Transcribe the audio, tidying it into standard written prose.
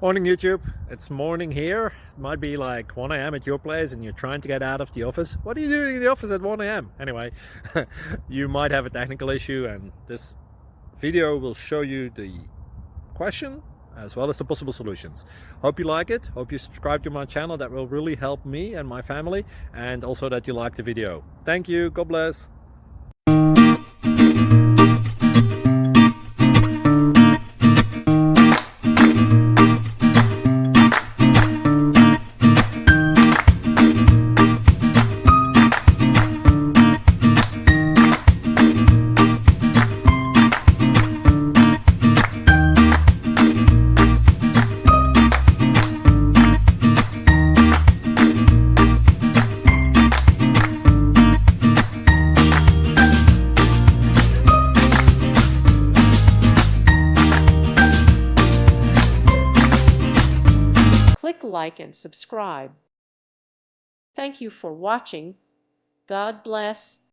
Morning YouTube, it's morning here. It might be like 1 a.m. at your place and you're trying to get out of the office. What are you doing in the office at 1 a.m.? Anyway, you might have a technical issue and this video will show you the question as well as the possible solutions. Hope you like it, hope you subscribe to my channel. That will really help me and my family, and also that you like the video. Thank you, God bless. Click like and subscribe. Thank you for watching. God bless.